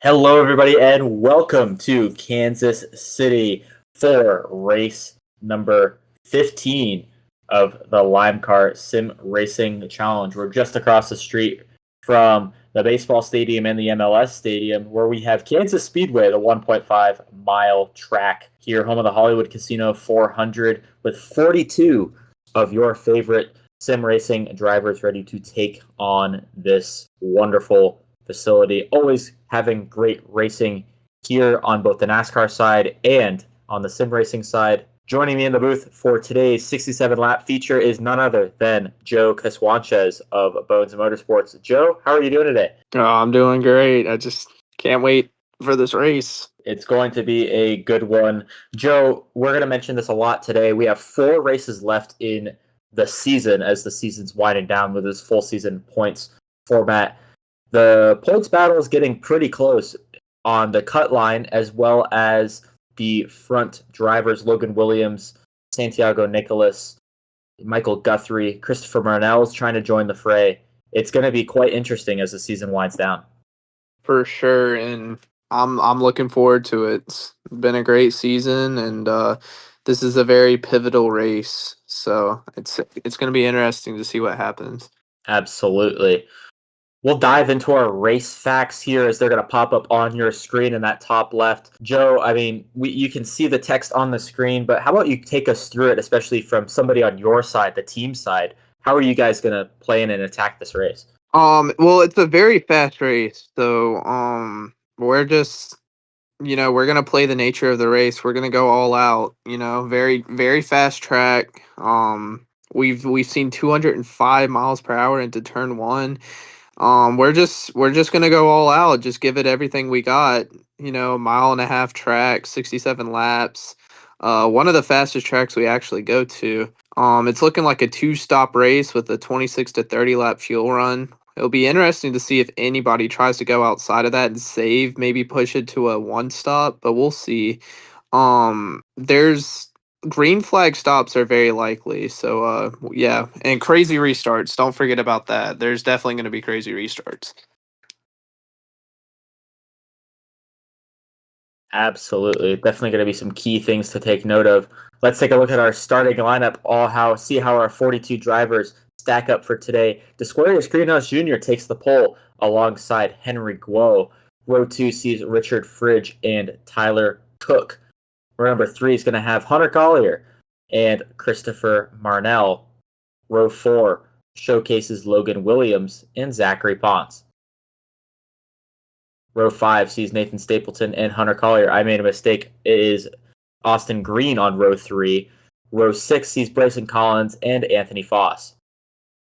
Hello, everybody, and welcome to Kansas City for race number 15 of the LIMECAR Sim Racing Challenge. We're just across the street from the baseball stadium and the MLS stadium, where we have Kansas Speedway, the 1.5-mile track here, home of the Hollywood Casino 400, with 42 of your favorite sim racing drivers ready to take on this wonderful facility. Always having great racing here on both the NASCAR side and on the sim racing side. Joining me in the booth for today's 67 lap feature is none other than Joe Caswanchez of Bones Motorsports. Joe, how are you doing today? Oh, I'm doing great. I just can't wait for this race. It's going to be a good one. Joe, we're going to mention this a lot today. We have 4 races left in the season as the season's winding down with this full season points format. The points battle is getting pretty close on the cut line, as well as the front drivers, Logan Williams, Santiago Nicholas, Michael Guthrie, Christopher Marnell is trying to join the fray. It's going to be quite interesting as the season winds down. For sure, and I'm looking forward to it. It's been a great season, and this is a very pivotal race. So it's going to be interesting to see what happens. Absolutely. We'll dive into our race facts here as they're going to pop up on your screen in that top left. Joe, I mean, you can see the text on the screen, but how about you take us through it, especially from somebody on your side, the team side? How are you guys going to play in and attack this race? Well, it's a very fast race, so we're just we're gonna play the nature of the race. We're gonna go all out. Very very fast track. We've seen 205 miles per hour into turn one. We're just gonna go all out. Just give it everything we got. A mile and a half track, 67 laps. One of the fastest tracks we actually go to. It's looking like a two-stop race with a 26 to 30 lap fuel run. It'll be interesting to see if anybody tries to go outside of that and save, maybe push it to a one stop, but we'll see. There's green flag stops are very likely. So yeah, and crazy restarts. Don't forget about that. There's definitely going to be crazy restarts. Absolutely. Definitely going to be some key things to take note of. Let's take a look at our starting lineup, see how our 42 drivers stack up for today. Desquarius Greenhouse Jr. takes the pole alongside Henry Guo. Row 2 sees Richard Fridge and Tyler Cook. Row number 3 is going to have Hunter Collier and Christopher Marnell. Row 4 showcases Logan Williams and Zachary Ponce. Row 5 sees Nathan Stapleton and Hunter Collier. I made a mistake. It is Austin Green on row 3. Row 6 sees Bryson Collins and Anthony Foss.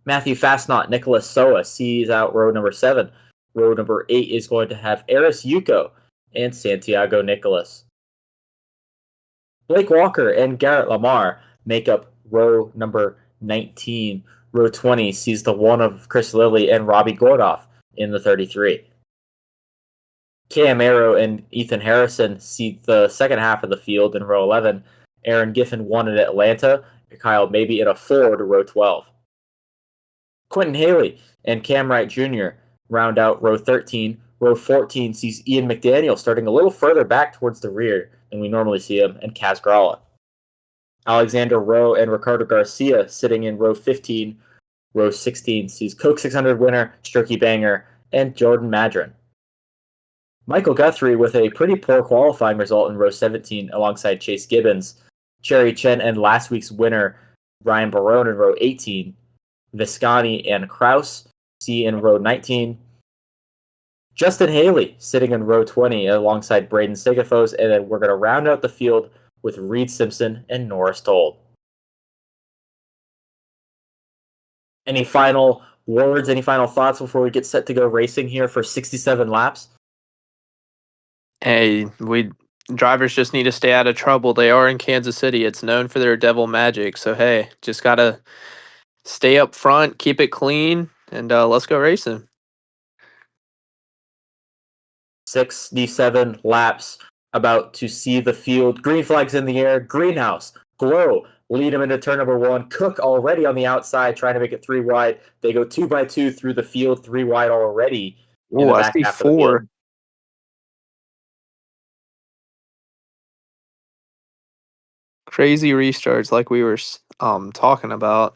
Matthew Fastnot, Nicholas Soa sees out row number 7. Row number 8 is going to have Eris Yuko and Santiago Nicholas. Blake Walker and Garrett Lamar make up row number 19. Row 20 sees the one of Chris Lilly and Robbie Gordoff in the 33. Cam Arrow and Ethan Harrison see the second half of the field in row 11. Aaron Giffen won in Atlanta. Kyle Maybe in a 4 to row 12. Quentin Haley and Cam Wright Jr. round out row 13. Row 14 sees Ian McDaniel starting a little further back towards the rear than we normally see him, and Kaz Gralla. Alexander Rowe and Ricardo Garcia sitting in row 15. Row 16 sees Coke 600 winner Stricky Banger and Jordan Madron. Michael Guthrie with a pretty poor qualifying result in row 17 alongside Chase Gibbons. Cherry Chen and last week's winner Ryan Barone in row 18. Visconti and Kraus see in row 19. Justin Haley sitting in row 20 alongside Braden Sigafos, and then we're going to round out the field with Reed Simpson and Norris Told. Any final words, any final thoughts before we get set to go racing here for 67 laps? Hey, drivers just need to stay out of trouble. They are in Kansas City. It's known for their devil magic. So hey, just gotta stay up front, keep it clean, and let's go racing. 67 laps, about to see the field. Green flags in the air. Greenhouse, Glow, lead him into turn number 1. Cook already on the outside, trying to make it 3 wide. They go 2 by 2 through the field, 3 wide already in Oh, the I back see half of the field. 4. Crazy restarts like we were talking about.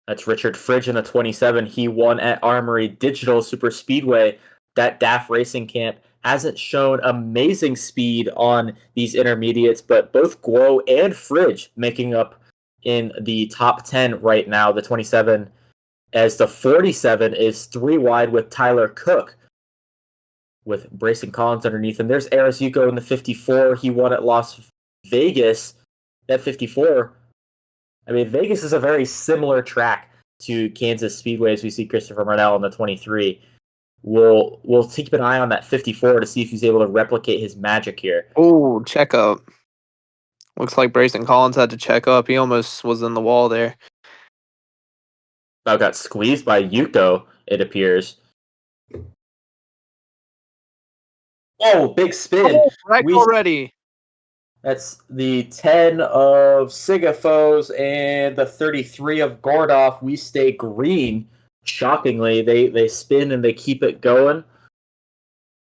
That's Richard Fridge in the 27. He won at Armory Digital Super Speedway. That DAF Racing Camp hasn't shown amazing speed on these intermediates, but both Guo and Fridge making up in the top 10 right now. The 27, as the 47 is 3 wide with Tyler Cook, with Brayson Collins underneath him. There's Arazuko in the 54. He won at Las Vegas. That 54. I mean, Vegas is a very similar track to Kansas Speedway as we see Christopher Marnell in the 23. We'll keep an eye on that 54 to see if he's able to replicate his magic here. Oh, check up. Looks like Brayson Collins had to check up. He almost was in the wall there. Got squeezed by Yuko, it appears. Oh, big spin. Oh, right already. That's the 10 of Sigafos and the 33 of Gordoff. We stay green. Shockingly, they spin and they keep it going.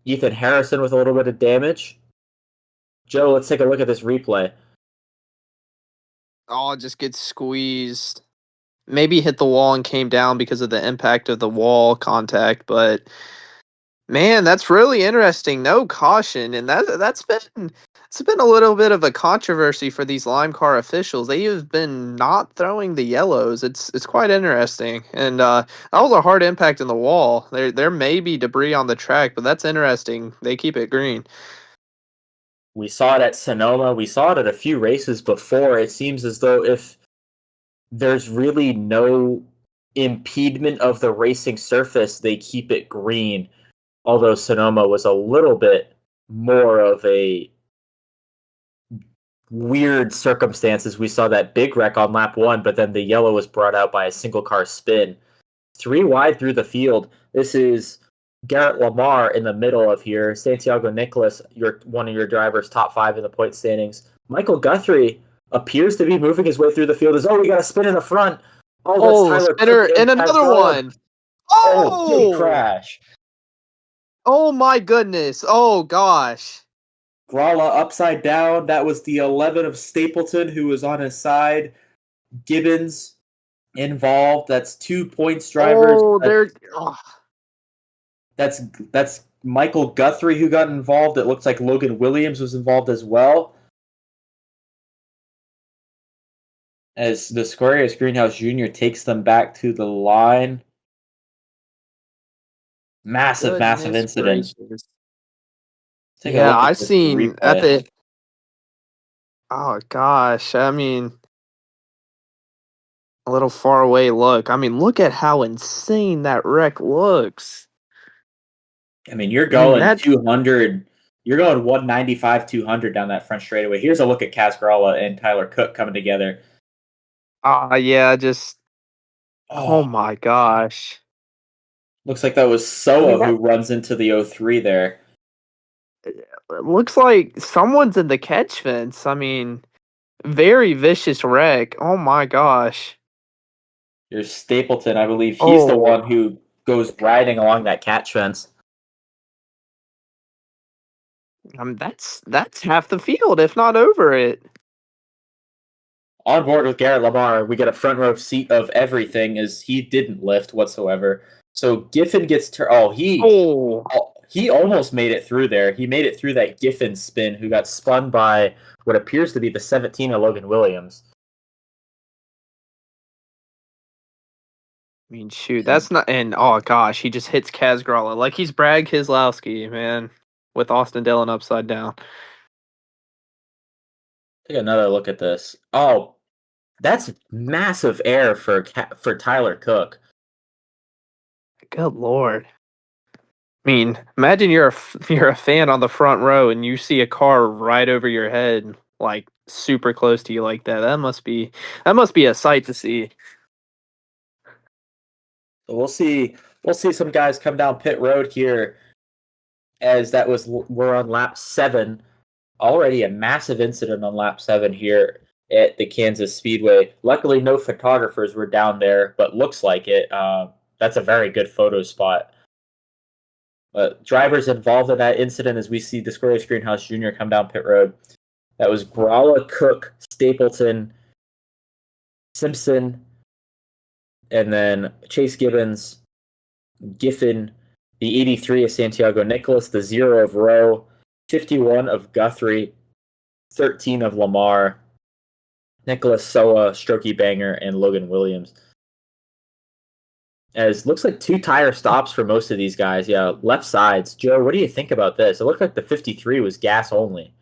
Ethan Harrison with a little bit of damage. Joe, let's take a look at this replay. Oh, it just gets squeezed. Maybe hit the wall and came down because of the impact of the wall contact, but man, that's really interesting. No caution, and it's been a little bit of a controversy for these LimeCar officials. They have been not throwing the yellows. It's quite interesting, and that was a hard impact in the wall. There may be debris on the track, but that's interesting. They keep it green. We saw it at Sonoma. We saw it at a few races before. It seems as though if there's really no impediment of the racing surface, they keep it green. Although Sonoma was a little bit more of a weird circumstances. We saw that big wreck on lap 1, but then the yellow was brought out by a single car spin. 3 wide through the field. This is Garrett Lamar in the middle of here. Santiago Nicholas, one of your drivers, top 5 in the point standings. Michael Guthrie appears to be moving his way through the field. We got a spin in the front. Oh, that's Tyler spinner and another one. Big crash. Oh my goodness. Oh gosh. Gralla upside down. That was the 11 of Stapleton who was on his side. Gibbons involved. That's 2 points drivers. That's Michael Guthrie who got involved. It looks like Logan Williams was involved as well. As the Squarius Greenhouse Jr. takes them back to the line. Massive incident. Yeah, I seen at the. Oh gosh, I mean, a little far away look. I mean, look at how insane that wreck looks. I mean, you're going 200. You're going 195, 200 down that front straightaway. Here's a look at Kaz Gralla and Tyler Cook coming together. Yeah, just. Oh my gosh. Looks like that was Soa who runs into the 03 there. It looks like someone's in the catch fence. I mean, very vicious wreck. Oh my gosh. There's Stapleton, I believe. He's the one who goes riding along that catch fence. That's half the field, if not over it. On board with Garrett Lamar, we get a front row seat of everything as he didn't lift whatsoever. So Giffen gets he almost made it through there. He made it through that Giffen spin, who got spun by what appears to be the 17 of Logan Williams. I mean, shoot, that's not. And oh gosh, he just hits Kaz Gralla like he's Brad Keselowski, man, with Austin Dillon upside down. Take another look at this. Oh, that's massive air for Tyler Cook. Good lord. I mean, imagine you're a fan on the front row and you see a car right over your head, like super close to you like that. That must be a sight to see. So we'll see some guys come down pit road here, as we're on lap 7. Already a massive incident on lap 7 here at the Kansas Speedway. Luckily, no photographers were down there, but looks like it. That's a very good photo spot. Drivers involved in that incident, as we see the Squarius Greenhouse Jr. come down pit road. That was Gralla, Cook, Stapleton, Simpson, and then Chase Gibbons, Giffen, the 83 of Santiago Nicholas, the 0 of Rowe, 51 of Guthrie, 13 of Lamar, Nicholas Soa, Strokey Banger, and Logan Williams. As looks like 2 tire stops for most of these guys. Yeah, left sides. Joe, what do you think about this? It looked like the 53 was gas only.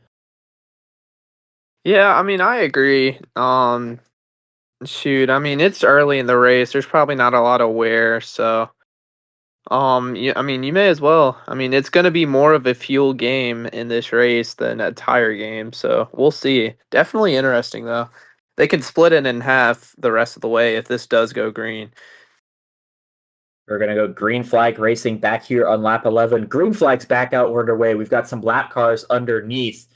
Yeah, I mean, I agree. Shoot, I mean, it's early in the race. There's probably not a lot of wear, so yeah, I mean, you may as well. I mean, it's going to be more of a fuel game in this race than a tire game, so we'll see. Definitely interesting though. They can split it in half the rest of the way if this does go green. We're going to go green flag racing back here on lap 11. Green flag's back out. We're underway. We've got some lap cars underneath.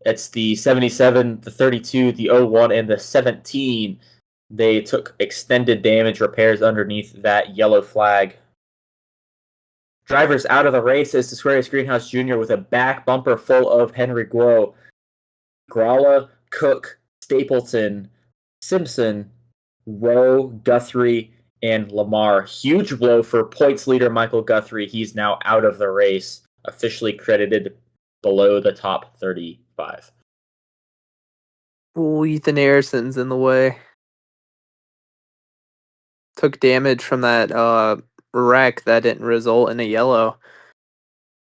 It's the 77, the 32, the 01, and the 17. They took extended damage repairs underneath that yellow flag. Drivers out of the race is Disquarius Greenhouse Jr. with a back bumper full of Henry Guo, Gralla, Cook, Stapleton, Simpson, Rowe, Guthrie, and Lamar. Huge blow for points leader Michael Guthrie. He's now out of the race, officially credited below the top 35. Ooh, Ethan Harrison's in the way. Took damage from that wreck that didn't result in a yellow.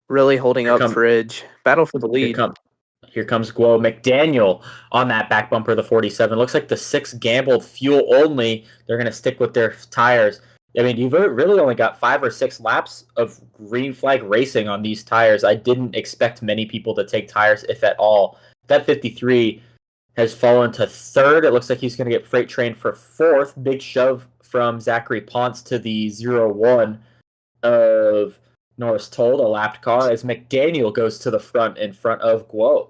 Really holding up Fridge. Battle for the lead. Here comes Guo. McDaniel on that back bumper of the 47. Looks like the 6 gambled fuel only. They're going to stick with their tires. I mean, you've really only got 5 or 6 laps of green flag racing on these tires. I didn't expect many people to take tires, if at all. That 53 has fallen to 3rd. It looks like he's going to get freight trained for 4th. Big shove from Zachary Ponce to the 0-1 of Norris Told, a lapped car, as McDaniel goes to the front in front of Guo.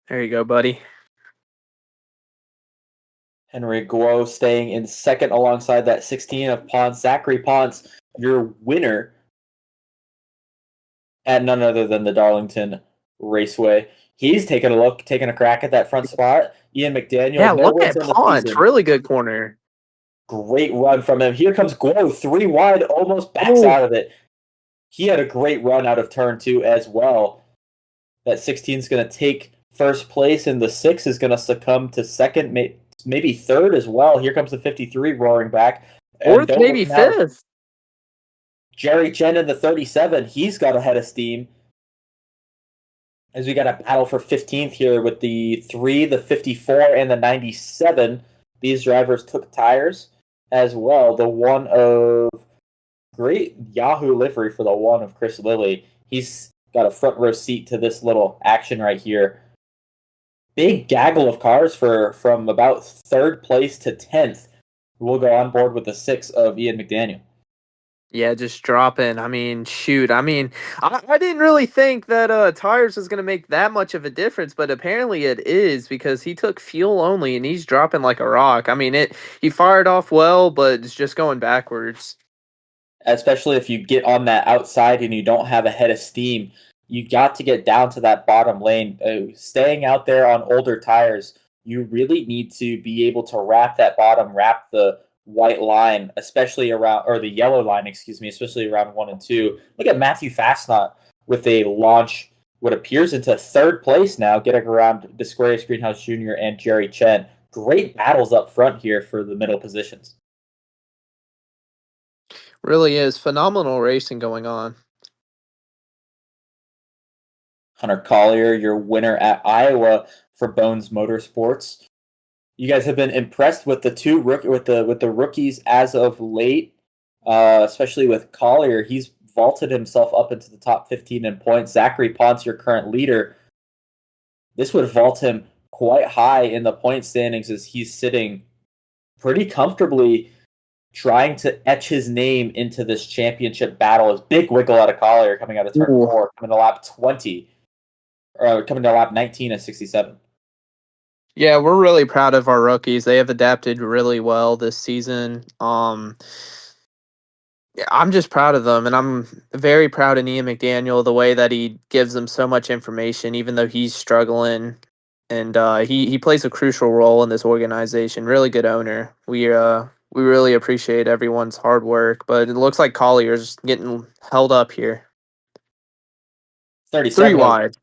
There you go, buddy. Henry Guo staying in 2nd alongside that 16 of Ponce. Zachary Ponce, your winner at none other than the Darlington Raceway. He's taking a crack at that front spot. Ian McDaniel. Yeah, look at Ponce. Really good corner. Great run from him. Here comes Guo, 3 wide, almost backs out of it. He had a great run out of turn 2 as well. That 16 is going to take first place, and the 6 is going to succumb to 2nd, maybe 3rd as well. Here comes the 53 roaring back. 4th, maybe 5th. Jerry Chen in the 37, he's got a head of steam. As we got a battle for 15th here with the 3, the 54, and the 97. These drivers took tires as well. The 1 of great Yahoo livery for the 1 of Chris Lilly. He's got a front row seat to this little action right here. Big gaggle of cars from about 3rd place to 10th. We'll go on board with the 6 of Ian McDaniel. Yeah, just dropping. I mean, shoot. I mean, I didn't really think that tires was going to make that much of a difference, but apparently it is because he took fuel only and he's dropping like a rock. I mean, he fired off well, but it's just going backwards. Especially if you get on that outside and you don't have a head of steam, you got to get down to that bottom lane. Staying out there on older tires, you really need to be able to wrap the white line, especially around, or the yellow line, especially around 1 and 2. Look at Matthew Fastnot with a launch, what appears into 3rd place now, getting around Disquarius Greenhouse Jr. and Jerry Chen. Great battles up front here for the middle positions. Really is phenomenal racing going on. Hunter Collier, your winner at Iowa for Bones Motorsports. You guys have been impressed with the rookies as of late, especially with Collier. He's vaulted himself up into the top 15 in points. Zachary Ponce, your current leader. This would vault him quite high in the point standings as he's sitting pretty comfortably trying to etch his name into this championship battle. His big wiggle out of Collier coming out of turn 4, coming to lap 20, or coming to lap 19 at 67. Yeah, we're really proud of our rookies. They have adapted really well this season. I'm just proud of them, and I'm very proud of Ian McDaniel, the way that he gives them so much information, even though he's struggling. And he plays a crucial role in this organization. Really good owner. We really appreciate everyone's hard work, but it looks like Collier's getting held up here. 3 37 of wide.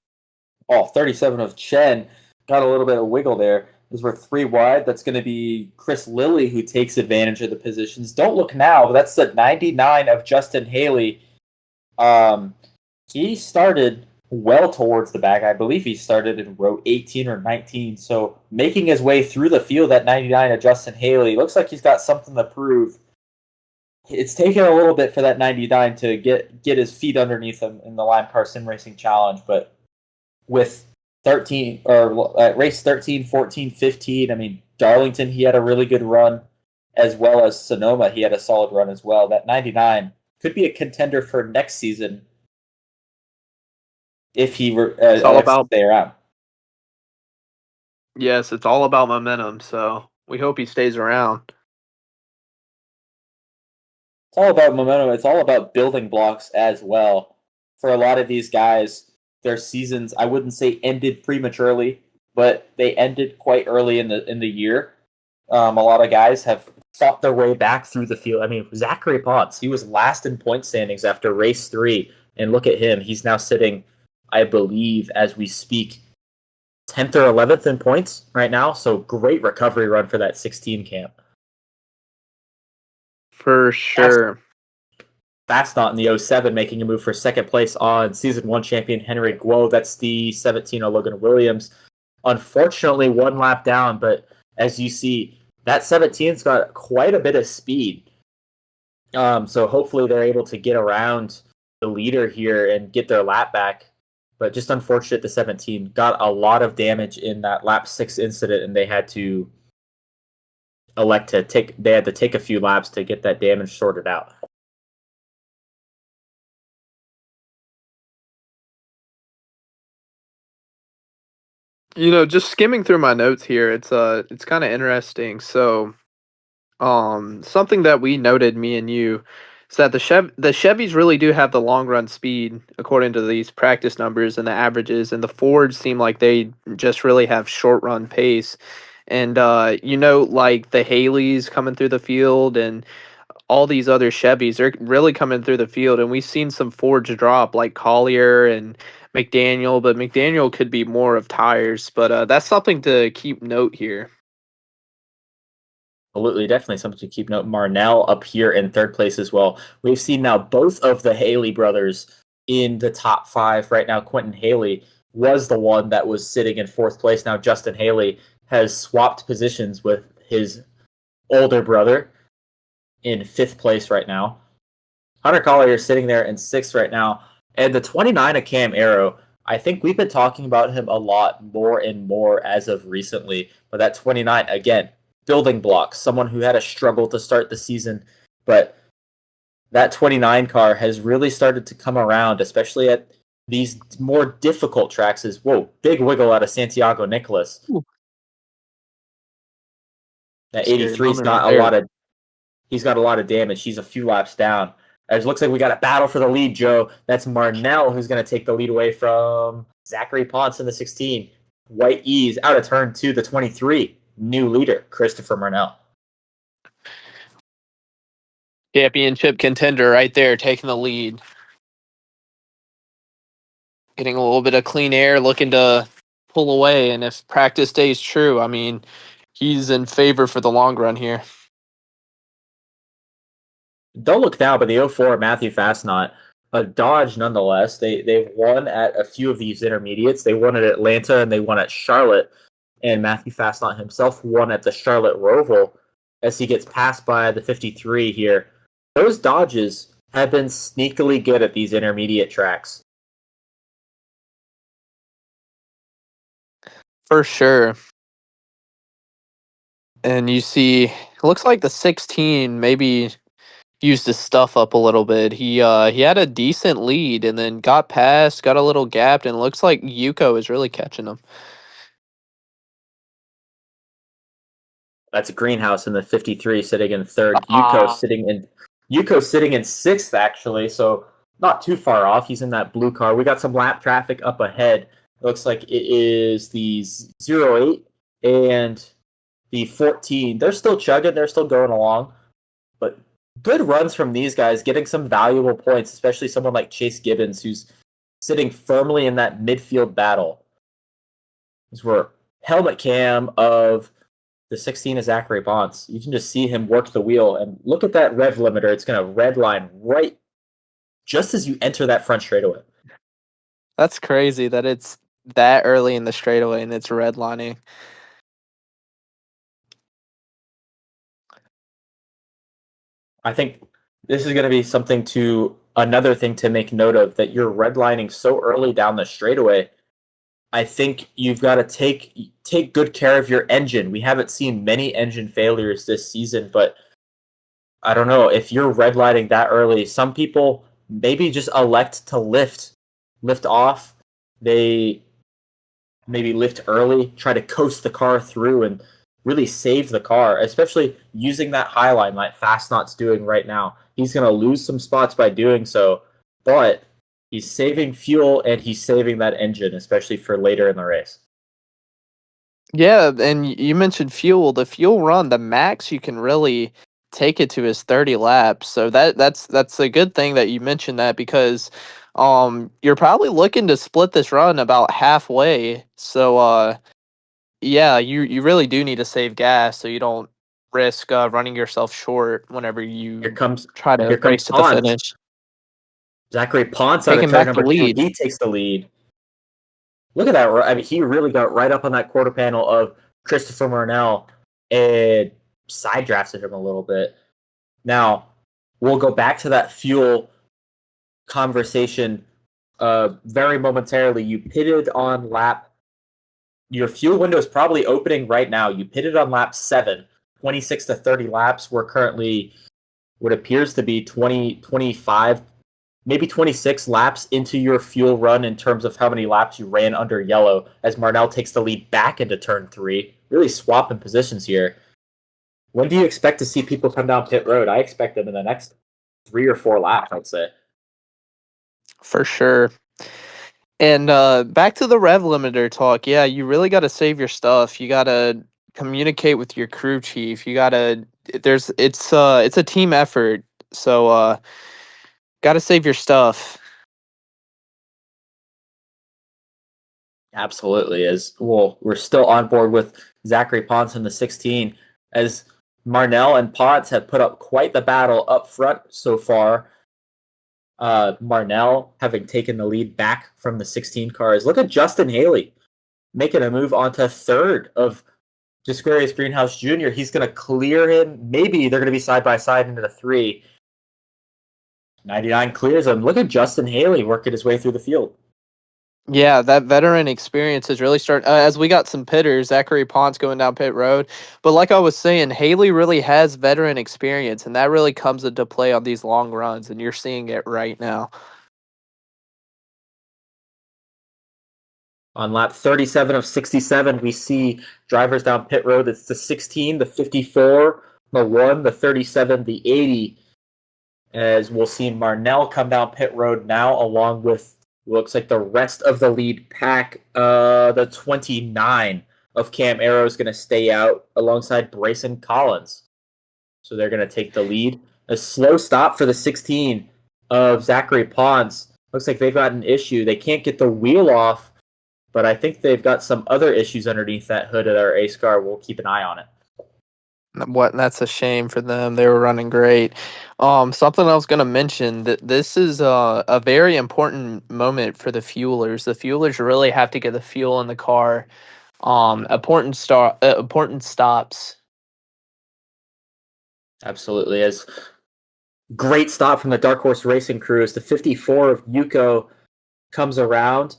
37 of Chen got a little bit of wiggle there. Those were 3 wide. That's going to be Chris Lilly who takes advantage of the positions. Don't look now, but that's the 99 of Justin Haley. He started well towards the back. I believe he started in row 18 or 19. So making his way through the field at 99 of Justin Haley. Looks like he's got something to prove. It's taken a little bit for that 99 to get his feet underneath him in the LIMECAR Sim Racing Challenge, but with 13 or race 13, 14, 15, I mean, Darlington, he had a really good run, as well as Sonoma, he had a solid run as well. That 99 could be a contender for next season if he were It's all about stay around. Yes, it's all about momentum. So we hope he stays around. It's all about momentum. It's all about building blocks as well. For a lot of these guys, their seasons, I wouldn't say ended prematurely, but they ended quite early in the year. A lot of guys have fought their way back through the field. I mean, Zachary Potts, he was last in point standings after race 3, and look at him. He's now sitting, I believe, as we speak, 10th or 11th in points right now. So great recovery run for that 16 camp. For sure. Fast not in the 07, making a move for second place on Season 1 champion Henry Guo. That's the 17 of Logan Williams. Unfortunately, 1 lap down, but as you see, that 17's got quite a bit of speed. So hopefully they're able to get around the leader here and get their lap back. But just unfortunate, the 17 got a lot of damage in that lap 6 incident, and they had to take a few laps to get that damage sorted out. Just skimming through my notes here, it's kind of interesting. So, something that we noted, me and you, is that the Chevys really do have the long run speed according to these practice numbers and the averages, and the Fords seem like they just really have short run pace. And like the Haleys coming through the field and all these other Chevys, they're really coming through the field, and we've seen some Fords drop like Collier and McDaniel, but McDaniel could be more of tires. But that's something to keep note here. Absolutely, definitely something to keep note. Marnell up here in 3rd place as well. We've seen now both of the Haley brothers in the top 5 right now. Quentin Haley was the one that was sitting in 4th place. Now Justin Haley has swapped positions with his older brother in 5th place right now. Hunter Collier is sitting there in 6th right now. And the 29 of Cam Arrow, I think we've been talking about him a lot more and more as of recently. But that 29, again, building blocks, someone who had a struggle to start the season, but that 29 car has really started to come around, especially at these more difficult tracks. Big wiggle out of Santiago Nicholas. Ooh. That Scary 83's moment got right there. he's got a lot of damage. He's a few laps down. It looks like we got a battle for the lead, Joe. That's Marnell who's going to take the lead away from Zachary Ponce in the 16. White Ease out of turn 2, the 23. New leader, Christopher Marnell. Championship contender right there, taking the lead. Getting a little bit of clean air, looking to pull away. And if practice stays true, I mean, he's in favor for the long run here. Don't look now, but the 04 Matthew Fastnot, a Dodge nonetheless. They've won at a few of these intermediates. They won at Atlanta and they won at Charlotte. And Matthew Fastnot himself won at the Charlotte Roval as he gets passed by the 53 here. Those Dodges have been sneakily good at these intermediate tracks. For sure. And you see, it looks like the 16 maybe used his stuff up a little bit. He had a decent lead and then got past, got a little gapped, and it looks like Yuko is really catching him. That's a Greenhouse in the 53 sitting in 3rd. Yuko sitting in Yuko's sitting in 6th, actually, so not too far off. He's in that blue car. We got some lap traffic up ahead. It looks like it is the 08 and the 14. They're still chugging. They're still going along. But good runs from these guys, getting some valuable points, especially someone like Chase Gibbons, who's sitting firmly in that midfield battle. These were helmet cam of the 16 is Zachary Bonds. You can just see him work the wheel, and look at that rev limiter. It's going to red line right just as you enter that front straightaway. That's crazy that it's that early in the straightaway and it's redlining. I think this is going to be another thing to make note of, that you're redlining so early down the straightaway. I think you've got to take good care of your engine. We haven't seen many engine failures this season, but I don't know, if you're redlining that early, some people maybe just elect to lift off. They maybe lift early, try to coast the car through and really save the car, especially using that high line like Fastnot's doing right now. He's going to lose some spots by doing so, but he's saving fuel and he's saving that engine, especially for later in the race. Yeah, and you mentioned fuel. The fuel run, the max you can really take it to is 30 laps. So that's a good thing that you mentioned that, because you're probably looking to split this run about halfway. So yeah, you really do need to save gas so you don't risk running yourself short whenever you try to here comes race to the finish. Zachary Ponce out of Taking turn back the number 2. lead. He takes the lead. Look at that. I mean, he really got right up on that quarter panel of Christopher Marnell and side drafted him a little bit. Now, we'll go back to that fuel conversation very momentarily. You pitted on lap. Your fuel window is probably opening right now. You pitted on lap 7, 26 to 30 laps. We're currently what appears to be 20, 25, maybe 26 laps into your fuel run in terms of how many laps you ran under yellow, as Marnell takes the lead back into turn 3. Really swapping positions here. When do you expect to see people come down pit road? I expect them in the next 3 or 4 laps, I'd say. For sure. And back to the rev limiter talk. Yeah, you really got to save your stuff. You got to communicate with your crew chief. You got to it's a team effort. So got to save your stuff. Absolutely. As well, we're still on board with Zachary Ponce in the 16, as Marnell and Ponce have put up quite the battle up front so far. Marnell having taken the lead back from the 16 cars. Look at Justin Haley making a move onto 3rd of Disquarius Greenhouse Jr. He's going to clear him. Maybe they're going to be side by side into the 3. 99 clears him. Look at Justin Haley working his way through the field. Yeah, that veteran experience is really starting. As we got some pitters, Zachary Ponce going down pit road. But like I was saying, Haley really has veteran experience, and that really comes into play on these long runs, and you're seeing it right now. On lap 37 of 67, we see drivers down pit road. It's the 16, the 54, the 1, the 37, the 80. As we'll see Marnell come down pit road now, along with looks like the rest of the lead pack. The 29 of Cam Arrow is going to stay out alongside Brayson Collins. So they're going to take the lead. A slow stop for the 16 of Zachary Ponce. Looks like they've got an issue. They can't get the wheel off, but I think they've got some other issues underneath that hood of their ace car. We'll keep an eye on it. That's a shame for them. They were running great. Something I was going to mention, that this is a very important moment for the fuelers. The fuelers really have to get the fuel in the car. Important stops. Absolutely. As great stop from the Dark Horse Racing crew as the 54 of Yuko comes around,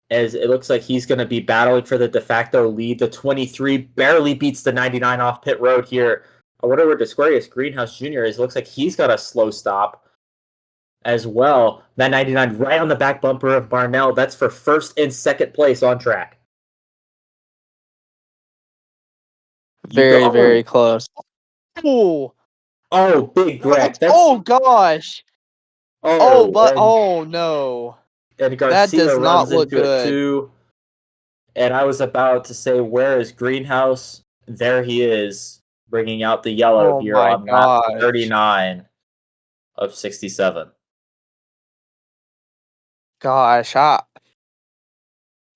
as it looks like he's going to be battling for the de facto lead. The 23 barely beats the 99 off pit road here. I wonder where Disquarius Greenhouse Jr. is. It looks like he's got a slow stop as well. That 99 right on the back bumper of Marnell. That's for 1st and 2nd place on track. Very, very close. Ooh. Oh, big wreck. Oh gosh. Oh no. And That Garcia does not runs look into it good. too. And I was about to say, where is Greenhouse? There he is, bringing out the yellow Oh here my on lap gosh. 39 of 67. Gosh,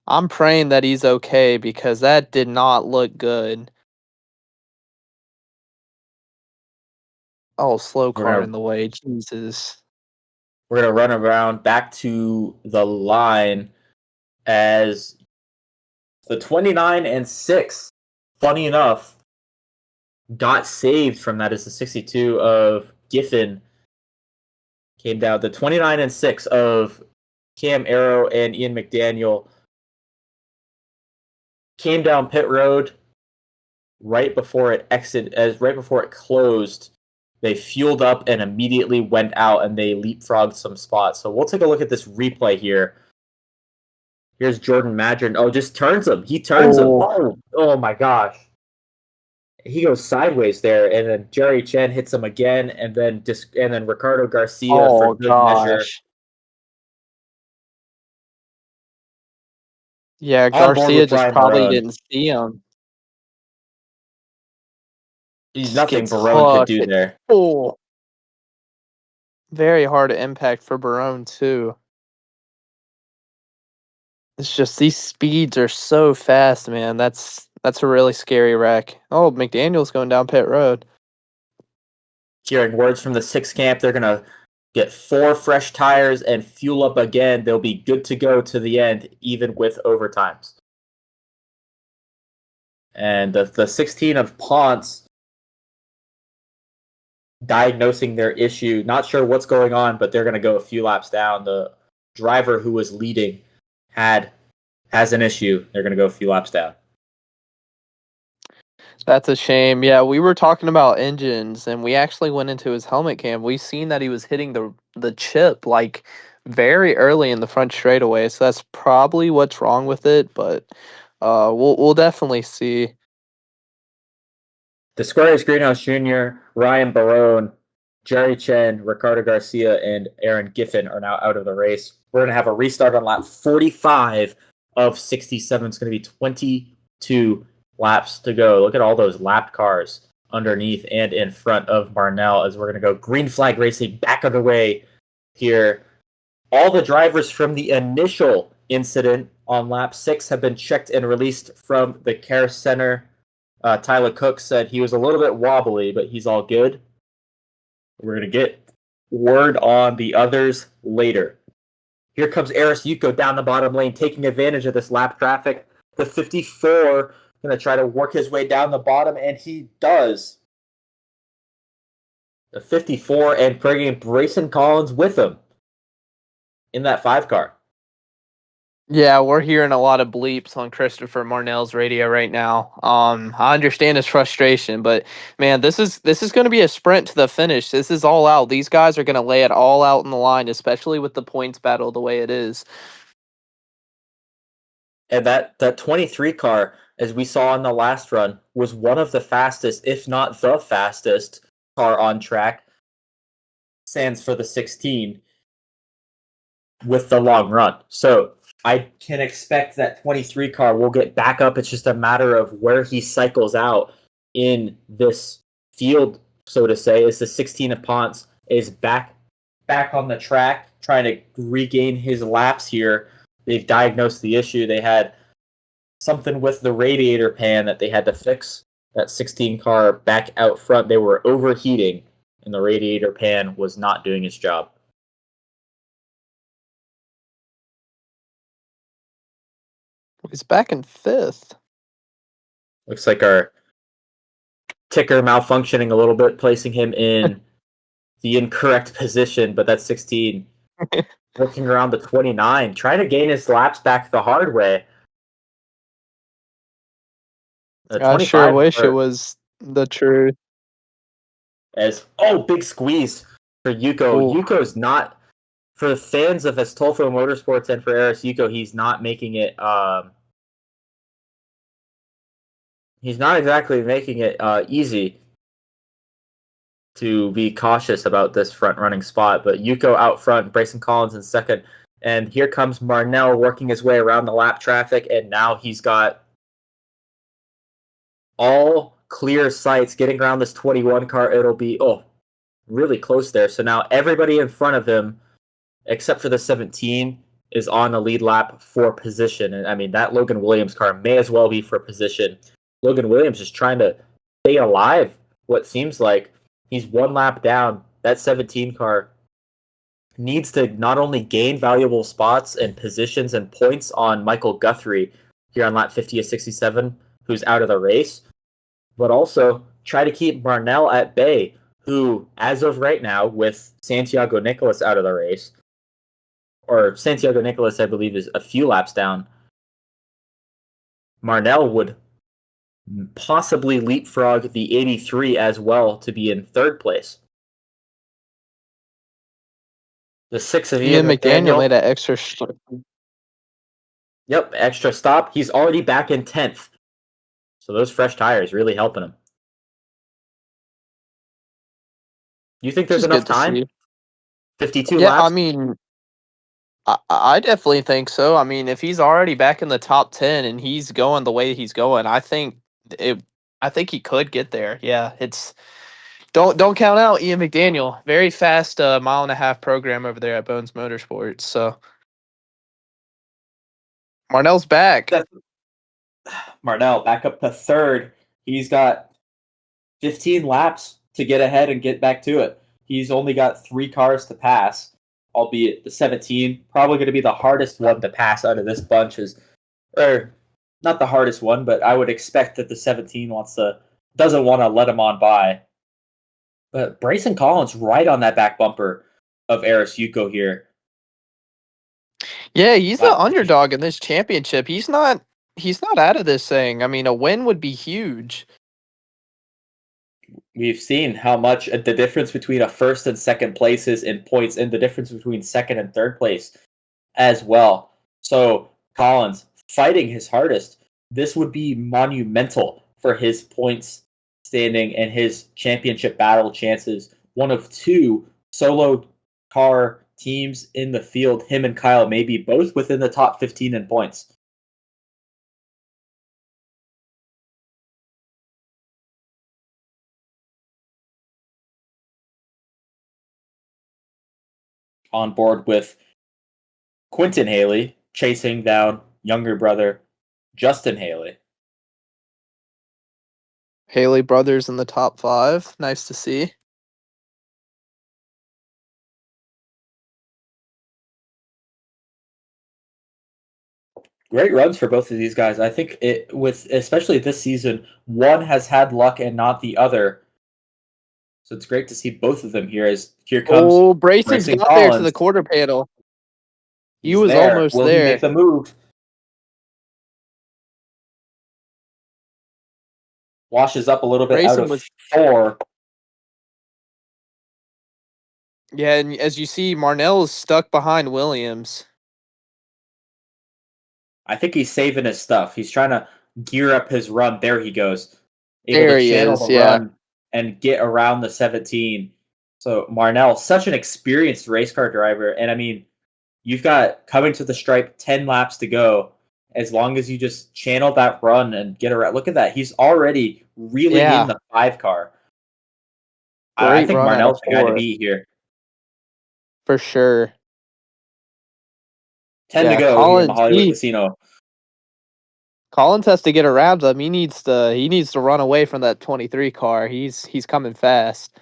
I'm praying that he's okay because that did not look good. Oh, slow We're car gonna in the way. Jesus. we're gonna run around back to the line as the 29 and 6. Funny enough, got saved from that as the 62 of Giffen came down. The 29 and 6 of Cam Arrow and Ian McDaniel came down pit road right before it closed. They fueled up and immediately went out and they leapfrogged some spots. So we'll take a look at this replay here. Here's Jordan Madron. Oh, just turns him. He turns him. Oh my gosh. He goes sideways there, and then Jerry Chen hits him again, and then Ricardo Garcia for Oh good measure. gosh. Yeah, On board Garcia with just Brian probably Barone. didn't see him. Just Nothing gets Barone could hooked. do there. Oh, very hard impact for Barone too. It's just these speeds are so fast, man. That's a really scary wreck. Oh, McDaniel's going down pit road. Hearing words from the sixth camp, they're gonna get 4 fresh tires and fuel up again. They'll be good to go to the end, even with overtimes. And the 16 of Ponce diagnosing their issue. Not sure what's going on, but they're going to go a few laps down. The driver who was leading has an issue. They're going to go a few laps down. That's a shame. Yeah, we were talking about engines, and we actually went into his helmet cam. We seen that he was hitting the chip like very early in the front straightaway. So that's probably what's wrong with it. But we'll definitely see. The Squares Greenhouse Jr., Ryan Barone, Jerry Chen, Ricardo Garcia, and Aaron Giffen are now out of the race. We're going to have a restart on lap 45 of 67. It's going to be 22 laps to go. Look at all those lapped cars underneath and in front of Marnell as we're going to go green flag racing back underway here. All the drivers from the initial incident on lap 6 have been checked and released from the care center. Tyler Cook said he was a little bit wobbly, but he's all good. We're going to get word on the others later. Here comes Aris Yuko down the bottom lane, taking advantage of this lap traffic. The 54 going to try to work his way down the bottom, and he does. The 54 and bringing Brayson Collins with him in that 5 car. Yeah, we're hearing a lot of bleeps on Christopher Marnell's radio right now. I understand his frustration, but man, this is going to be a sprint to the finish. This is all out. These guys are going to lay it all out in the line, especially with the points battle the way it is. And that 23 car, as we saw in the last run, was one of the fastest, if not the fastest, car on track. Stands for the 16 with the long run. So I can expect that 23 car will get back up. It's just a matter of where he cycles out in this field, so to say. As the 16 of Ponce is back on the track, trying to regain his laps here. They've diagnosed the issue. They had something with the radiator pan that they had to fix. That 16 car back out front, they were overheating, and the radiator pan was not doing its job. He's back in 5th. Looks like our ticker malfunctioning a little bit, placing him in the incorrect position, but that's 16 working around the 29, trying to gain his laps back the hard way. I sure wish it was the truth. Big squeeze for Yuko. Ooh. Yuko's not, for the fans of Astolfo Motorsports and for Aris Yuko, he's not making it. He's not exactly making it easy. to be cautious about this front running spot. But Yuko out front, Bryson Collins in second. And here comes Marnell working his way around the lap traffic. And now he's got all clear sights getting around this 21 car. It'll be, really close there. So now everybody in front of him, except for the 17, is on the lead lap for position. And I mean, that Logan Williams car may as well be for position. Logan Williams is trying to stay alive, what seems like. He's one lap down. That 17 car needs to not only gain valuable spots and positions and points on Michael Guthrie here on lap 50 of 67, who's out of the race, but also try to keep Marnell at bay, who, as of right now, with Santiago Nicolas out of the race, or Santiago Nicolas, I believe, is a few laps down, Marnell would possibly leapfrog the 83 as well to be in third place. The 6 of Ian McDaniel made an extra stop. Yep, extra stop. He's already back in 10th. So those fresh tires really helping him. You think there's enough time? 52 laps? I mean, I definitely think so. I mean, if he's already back in the top 10 and he's going the way he's going, I think he could get there. Yeah, don't count out Ian McDaniel. Very fast mile-and-a-half program over there at Bones Motorsports. So Marnell's back. Marnell back up to third. He's got 15 laps to get ahead and get back to it. He's only got 3 cars to pass, albeit the 17 probably going to be the hardest one to pass out of this bunch. Or not the hardest one, but I would expect that the 17 doesn't want to let him on by. But Bryson Collins right on that back bumper of Eris Yuko here. Yeah, he's the underdog in this championship. He's not out of this thing. I mean, a win would be huge. We've seen how much the difference between a first and second place is in points, and the difference between second and third place as well. So Collins fighting his hardest. This would be monumental for his points standing and his championship battle chances. One of 2 solo car teams in the field, him and Kyle, may be both within the top 15 in points. On board with Quentin Haley chasing down younger brother Justin Haley. Haley brothers in the top 5. Nice to see. Great runs for both of these guys. I think especially this season, one has had luck and not the other. So it's great to see both of them here. As here comes Brayson's got Collins. There to the quarter panel. He was there. Almost Will there. Will he make the move? Washes up a little bit Brayson out of 4. Yeah, and as you see, Marnell is stuck behind Williams. I think he's saving his stuff. He's trying to gear up his run. There he goes. Able to channel the run and get around the 17. So Marnell, such an experienced race car driver. And I mean, you've got coming to the stripe 10 laps to go. As long as you just channel that run and get around. Look at that. He's already really in the 5 car. I think Marnell's the guy to beat here. For sure. 10 to go in the Hollywood Casino. Collins has to get around him. He needs to run away from that 23 car. He's coming fast.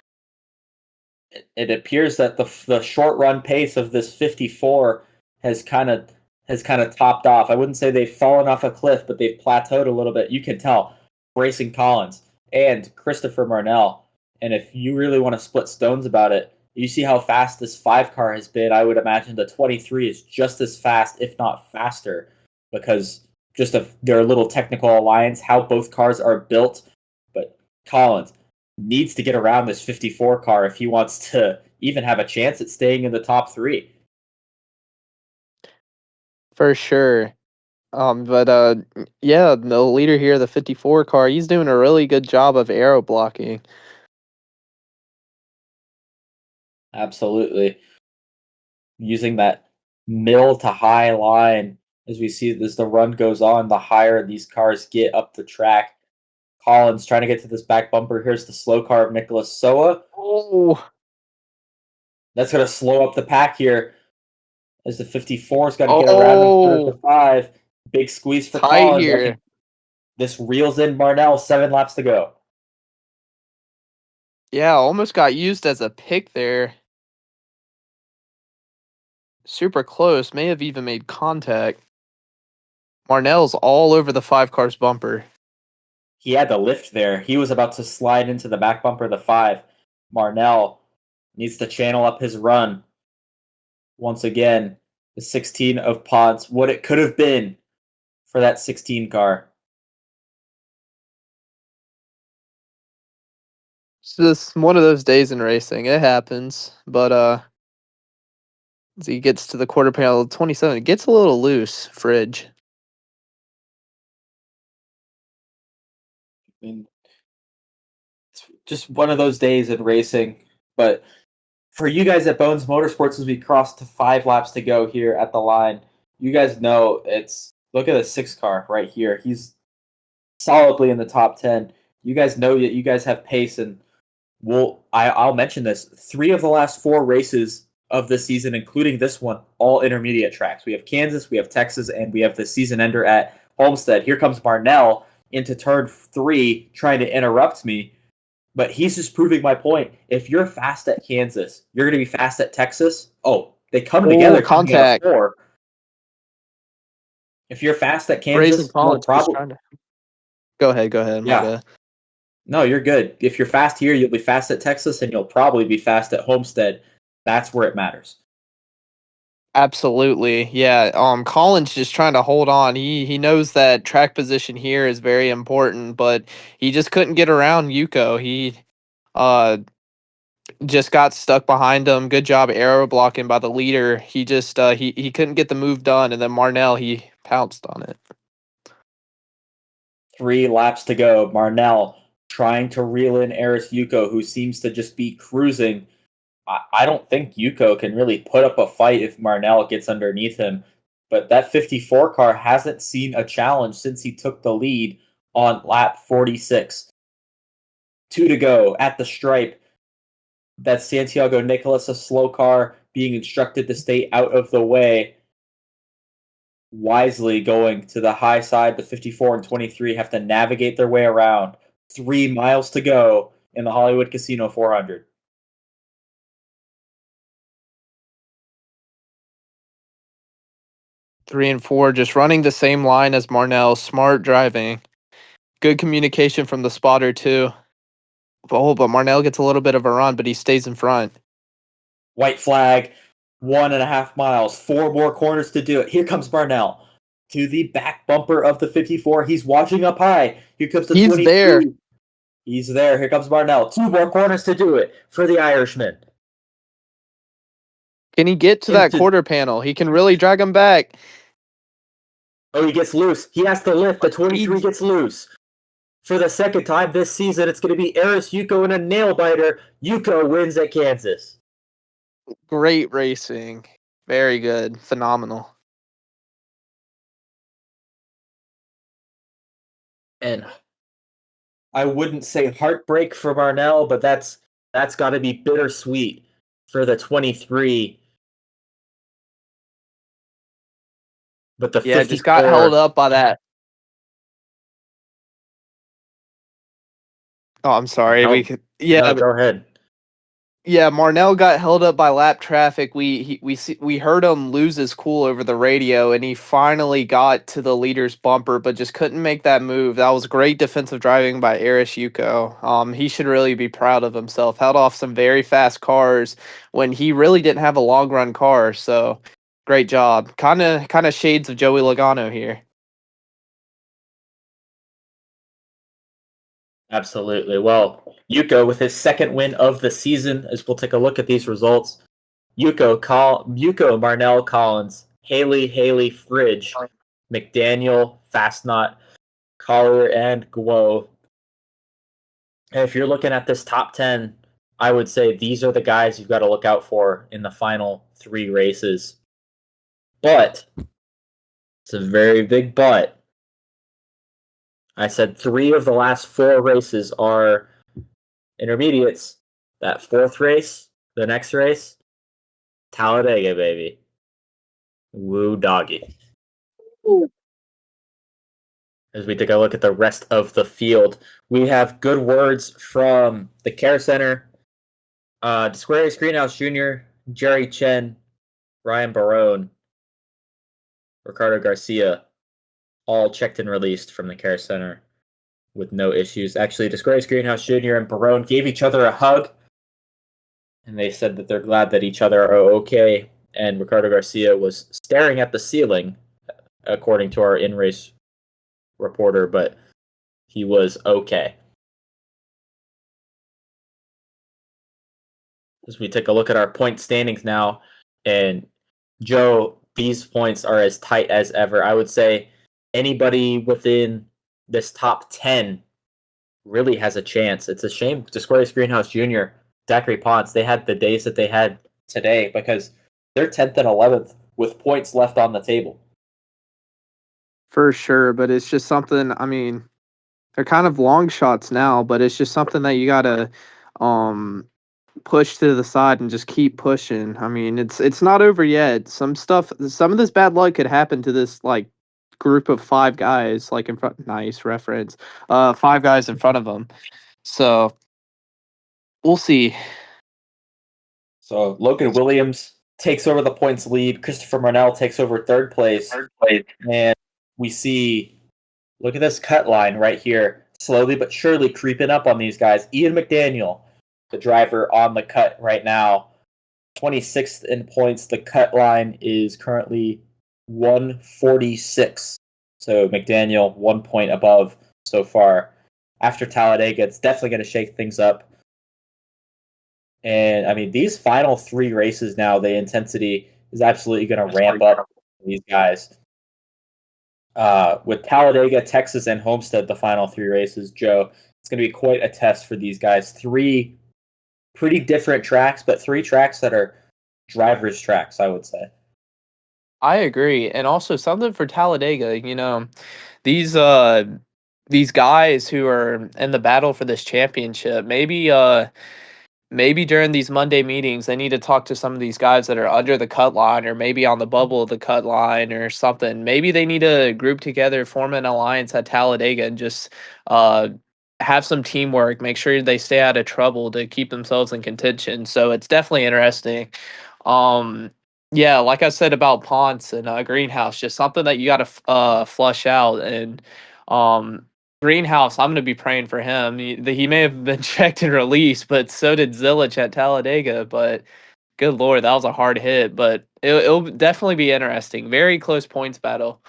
It appears that the short run pace of this 54 has kind of topped off. I wouldn't say they've fallen off a cliff, but they've plateaued a little bit. You can tell Bryson Collins and Christopher Marnell. And if you really want to split stones about it, you see how fast this 5 car has been. I would imagine the 23 is just as fast, if not faster, because just of their little technical alliance, how both cars are built. But Collins needs to get around this 54 car if he wants to even have a chance at staying in the top 3. For sure. But yeah, the leader here, the 54 car, he's doing a really good job of aero blocking. Absolutely. Using that middle to high line as we see as the run goes on, the higher these cars get up the track. Collins trying to get to this back bumper. Here's the slow car of Nicholas Soa. Oh, That's going to slow up the pack here as the 54's got to get around him for the oh, 5. Big squeeze for tight Collins. here. This reels in Marnell. 7 laps to go. Yeah, almost got used as a pick there. Super close. May have even made contact. Marnell's all over the 5 car's bumper. He had the lift there. He was about to slide into the back bumper of the 5. Marnell needs to channel up his run. Once again, the 16 of Pods, what it could have been for that 16 car. It's just one of those days in racing. It happens. But as he gets to the quarter panel 27, it gets a little loose, Fridge. I mean, it's just one of those days in racing. But for you guys at Bones Motorsports, as we cross to 5 laps to go here at the line, you guys know it's look at the 6 car right here. He's solidly in the top 10. You guys know that you guys have pace, and I'll mention this. 3 of the last 4 races of the season, including this one, all intermediate tracks. We have Kansas, we have Texas, and we have the season ender at Homestead. Here comes Marnell into turn 3 trying to interrupt me, but he's just proving my point. If you're fast at Kansas, you're going to be fast at Texas. Oh, they come together coming out of Contact. 4. If you're fast at Racing Kansas, you'll Collins was probably trying to. Go ahead. My yeah. bad. No, you're good. If you're fast here, you'll be fast at Texas, and you'll probably be fast at Homestead. That's where it matters. Absolutely. Yeah. Collins just trying to hold on. He knows that track position here is very important, but he just couldn't get around Yuko. He uh just got stuck behind him. Good job aero blocking by the leader. He just he couldn't get the move done, and then Marnell he pounced on it. 3 laps to go. Marnell trying to reel in Eris Yuko, who seems to just be cruising. I don't think Yuko can really put up a fight if Marnell gets underneath him. But that 54 car hasn't seen a challenge since he took the lead on lap 46. 2 to go at the stripe. That's Santiago Nicolas, a slow car, being instructed to stay out of the way. Wisely going to the high side. The 54 and 23 have to navigate their way around. 3 miles to go in the Hollywood Casino 400. Three and four just running the same line as Marnell. Smart driving. Good communication from the spotter too. Oh, but Marnell gets a little bit of a run, but he stays in front. White flag, 1.5 miles, 4 more corners to do it. Here comes Marnell to the back bumper of the 54. He's watching up high. Here comes the He's 23. there. He's there. Here comes Marnell. 2 more corners to do it for the Irishman. Can he get to that quarter panel? He can really drag him back. Oh, he gets loose. He has to lift. The 23 gets loose. For the second time this season, it's going to be Eris Yuko in a nail biter. Yuko wins at Kansas. Great racing. Very good. Phenomenal. And I wouldn't say heartbreak for Marnell, but that's got to be bittersweet for the 23. But the 54, just got held up by that. Oh, I'm sorry. No, go ahead. Yeah, Marnell got held up by lap traffic. We heard him lose his cool over the radio, and he finally got to the leader's bumper, but just couldn't make that move. That was great defensive driving by Eris Yuko. He should really be proud of himself. Held off some very fast cars when he really didn't have a long run car. So great job. Kind of shades of Joey Logano here. Absolutely. Well, Yuko with his second win of the season, as we'll take a look at these results. Yuko, Marnell, Collins, Haley, Fridge, McDaniel, Fastnot, Collier, and Guo. And if you're looking at this top 10, I would say these are the guys you've got to look out for in the final 3 races. But, it's a very big but. I said 3 of the last 4 races are intermediates. That 4th race, the next race, Talladega, baby. Woo doggy. As we take a look at the rest of the field, we have good words from the Care Center. Disquarius Greenhouse Jr., Jerry Chen, Ryan Barone, Ricardo Garcia, all checked and released from the Care Center with no issues. Actually, Disquarius Greenhouse Jr. and Barone gave each other a hug, and they said that they're glad that each other are okay. And Ricardo Garcia was staring at the ceiling, according to our in-race reporter, but he was okay. As we take a look at our point standings now, and Joe, these points are as tight as ever. I would say anybody within this top 10 really has a chance. It's a shame Disquarius Greenhouse Jr., Zachary Ponce, they had the days that they had today because they're 10th and 11th with points left on the table. For sure, but it's just something, I mean, they're kind of long shots now, but it's just something that you gotta push to the side and just keep pushing. I mean, it's not over yet. Some of this bad luck could happen to this like group of 5 guys like in front. Nice reference. 5 guys in front of them. So we'll see. So Logan Williams takes over the points lead. Christopher Marnell takes over 3rd place. And we see, look at this cut line right here, slowly but surely creeping up on these guys. Ian McDaniel, the driver on the cut right now, 26th in points. The cut line is currently 146. So McDaniel 1 point above so far. After Talladega, it's definitely going to shake things up. And I mean, these final 3 races now, the intensity is absolutely going to ramp up for these guys. With Talladega, Texas, and Homestead, the final 3 races, Joe, it's going to be quite a test for these guys. 3 pretty different tracks, but 3 tracks that are drivers' tracks, I would say. I agree, and also something for Talladega. You know, these guys who are in the battle for this championship, maybe during these Monday meetings, they need to talk to some of these guys that are under the cut line or maybe on the bubble of the cut line or something. Maybe they need to group together, form an alliance at Talladega, and just have some teamwork, make sure they stay out of trouble to keep themselves in contention. So it's definitely interesting. Yeah, like I said about Ponce and Greenhouse, just something that you got to flush out. And Greenhouse, I'm going to be praying for him. He may have been checked and released, but so did Zilich at Talladega. But good Lord, that was a hard hit. But it'll definitely be interesting. Very close points battle.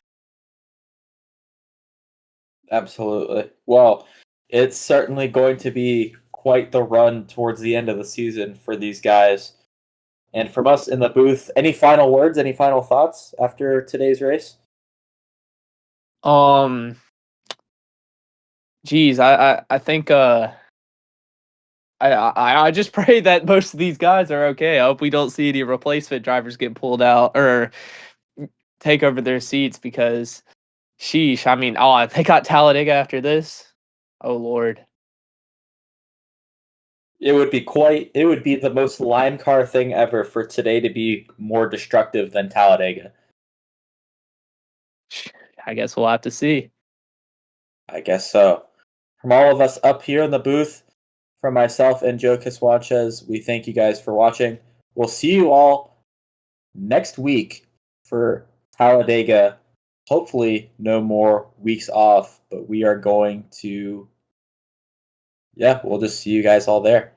Absolutely. Well, it's certainly going to be quite the run towards the end of the season for these guys. And from us in the booth, any final words, any final thoughts after today's race? Geez, I think I just pray that most of these guys are okay. I hope we don't see any replacement drivers get pulled out or take over their seats because, sheesh, I mean, they got Talladega after this. Oh Lord. It would be the most LIMECAR thing ever for today to be more destructive than Talladega. I guess we'll have to see. I guess so. From all of us up here in the booth, from myself and Joe Caswanchez, we thank you guys for watching. We'll see you all next week for Talladega. Hopefully, no more weeks off, but we are going to. Yeah, we'll just see you guys all there.